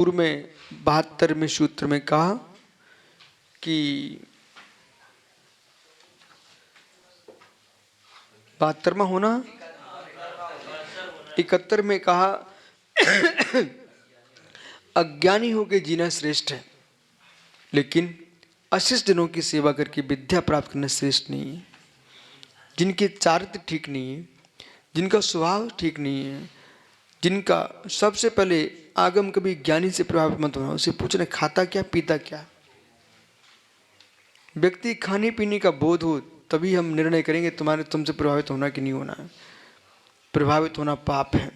पूर्व में 72वें सूत्र में कहा कि 72वां होना 71 में कहा अज्ञानी होकर जीना श्रेष्ठ है, लेकिन अशिष्ट जनों की सेवा करके विद्या प्राप्त करना श्रेष्ठ नहीं है। जिनके चारित्र ठीक नहीं है, जिनका स्वभाव ठीक नहीं है, जिनका सबसे पहले आगम कभी ज्ञानी से प्रभावित मत होना, उसे पूछना खाता क्या पीता क्या। व्यक्ति खाने पीने का बोध हो तभी हम निर्णय करेंगे तुम्हारे तुमसे प्रभावित होना कि नहीं होना है। प्रभावित होना पाप है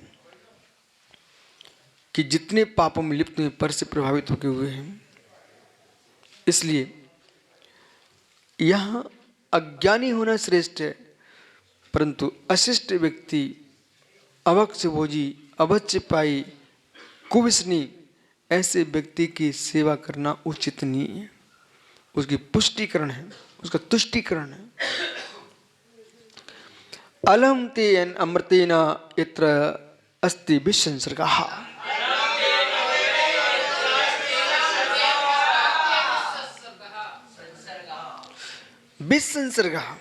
कि जितने पापों में लिप्त हुए पर से प्रभावित होके हुए हैं। इसलिए यहाँ अज्ञानी होना श्रेष्ठ है, परंतु अशिष्ट व्यक्ति अवक्ष भोजी अवच्य पाई कुविष्णी ऐसे व्यक्ति की सेवा करना उचित नहीं है। उसकी पुष्टिकरण है, उसका तुष्टिकरण है। अलम तेन अमृतेन यत्र अस्ति विसंसर्गः। विसंसर्गः,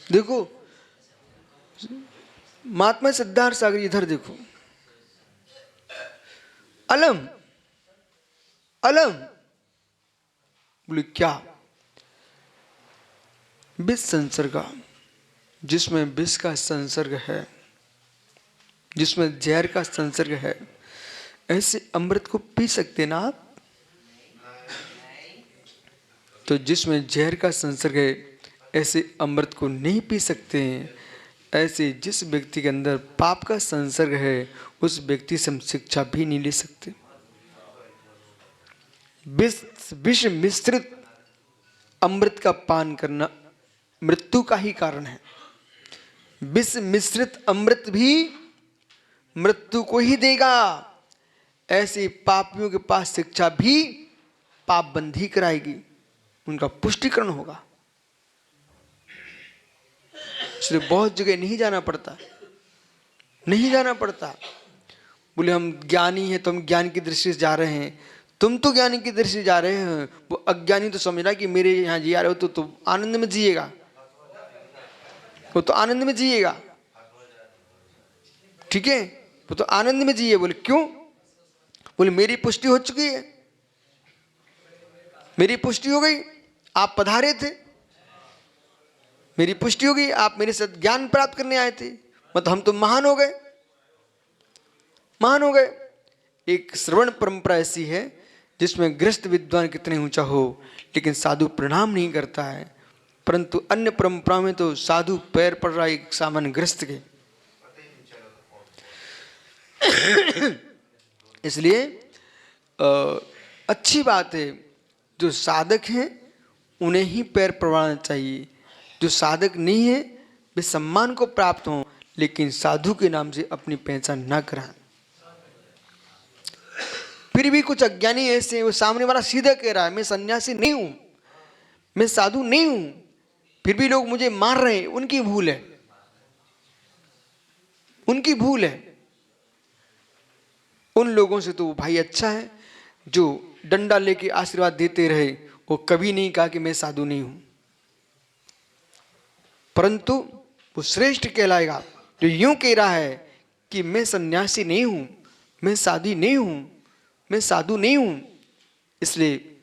देखो महात्मा सिद्धार्थ सागर इधर देखो। अलम अलम बोले क्या? विष संसर्ग, जिसमें विष का संसर्ग है, जिसमें जहर का संसर्ग है, ऐसे अमृत को पी सकते ना आप? तो जिसमें जहर का संसर्ग है ऐसे अमृत को नहीं पी सकते हैं। ऐसे जिस व्यक्ति के अंदर पाप का संसर्ग है उस व्यक्ति से हम शिक्षा भी नहीं ले सकते। विष मिश्रित अमृत का पान करना मृत्यु का ही कारण है। विष मिश्रित अमृत भी मृत्यु को ही देगा। ऐसे पापियों के पास शिक्षा भी पाप बंधी कराएगी, उनका पुष्टिकरण होगा। इसलिए बहुत जगह नहीं जाना पड़ता, नहीं जाना पड़ता। बोले हम ज्ञानी हैं तो हम ज्ञान की दृष्टि से जा रहे हैं। तुम तो ज्ञानी की दृष्टि से जा रहे हैं, वो अज्ञानी तो समझ रहा कि मेरे यहाँ जी आ रहे हो तो आनंद में जिएगा, वो तो आनंद में जिएगा। ठीक है, वो तो आनंद में जिए। बोले क्यों? बोले मेरी पुष्टि हो चुकी है, मेरी पुष्टि हो गई, आप पधारे थे, मेरी पुष्टि हो गई, आप मेरे साथ ज्ञान प्राप्त करने आए थे, मतलब हम तो महान हो गए, महान हो गए। एक श्रवण परंपरा ऐसी है जिसमें गृहस्थ विद्वान कितने ऊंचा हो लेकिन साधु प्रणाम नहीं करता है, परंतु अन्य परंपरा में तो साधु पैर पड़ रहा है एक सामान्य गृहस्थ के। इसलिए अच्छी बात है, जो साधक हैं उन्हें ही पैर पड़वाना चाहिए। जो साधक नहीं है वे सम्मान को प्राप्त हों, लेकिन साधु के नाम से अपनी पहचान न कराएं। फिर भी कुछ अज्ञानी ऐसे हैं, वो सामने वाला सीधा कह रहा है मैं सन्यासी नहीं हूं, मैं साधु नहीं हूं, फिर भी लोग मुझे मार रहे हैं, उनकी भूल है, उनकी भूल है। उन लोगों से तो भाई अच्छा है जो डंडा लेके आशीर्वाद देते रहे, वो कभी नहीं कहा कि मैं साधु नहीं हूं, परंतु वो श्रेष्ठ कहलाएगा जो यूं कह रहा है कि मैं सन्यासी नहीं हूं, मैं साधु नहीं हूं, मैं साधु नहीं हूं, इसलिए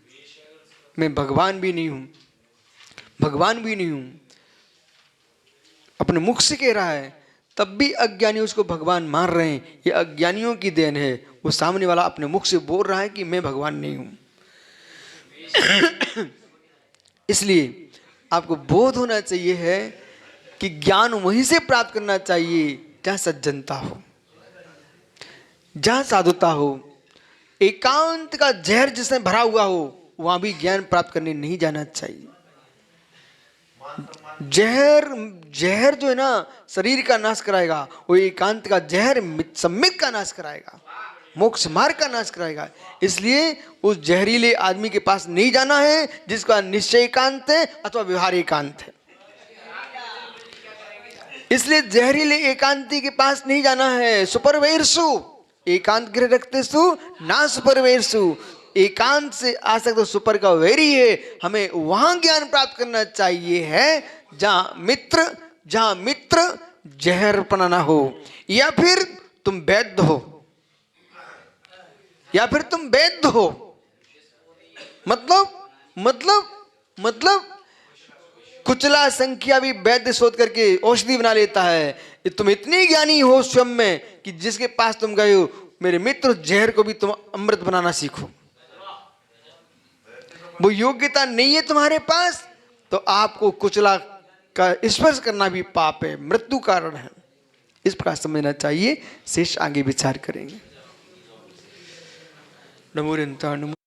मैं भगवान भी नहीं हूं, भगवान भी नहीं हूं। अपने मुख से कह रहा है, तब भी अज्ञानी उसको भगवान मान रहे हैं। ये अज्ञानियों की देन है। वो सामने वाला अपने मुख से बोल रहा है कि मैं भगवान नहीं हूं। इसलिए आपको बोध होना चाहिए है कि ज्ञान वहीं से प्राप्त करना चाहिए जहां सज्जनता हो, जहां साधुता हो। एकांत का जहर जिसमें भरा हुआ हो वहां भी ज्ञान प्राप्त करने नहीं जाना चाहिए। जहर जहर जो है ना शरीर का नाश कराएगा, वो एकांत का जहर सम्यक का नाश कराएगा, मोक्ष मार्ग का नाश कराएगा। इसलिए उस जहरीले आदमी के पास नहीं जाना है जिसका निश्चय एकांत है अथवा व्यवहार एकांत है। इसलिए जहरीले एकांती के पास नहीं जाना है। सुपरवेरसु एकांत गृह रखते सु ना सुपरवेशु, एकांत से आसक्त तो सुपर का वैरी है। हमें वहां ज्ञान प्राप्त करना चाहिए है जहां मित्र जहरपना ना हो। या फिर तुम वैद्य हो, या फिर तुम वैद्य हो, मतलब कुचला संख्या भी वैद्य शोध करके औषधि बना लेता है। तुम इतनी ज्ञानी हो स्वयं में कि जिसके पास तुम गए हो, मेरे मित्र जहर को भी तुम अमृत बनाना सीखो। वो योग्यता नहीं है तुम्हारे पास, तो आपको कुचला का स्पर्श करना भी पाप है, मृत्यु कारण है। इस प्रकार समझना चाहिए। शेष आगे विचार करेंगे। नमो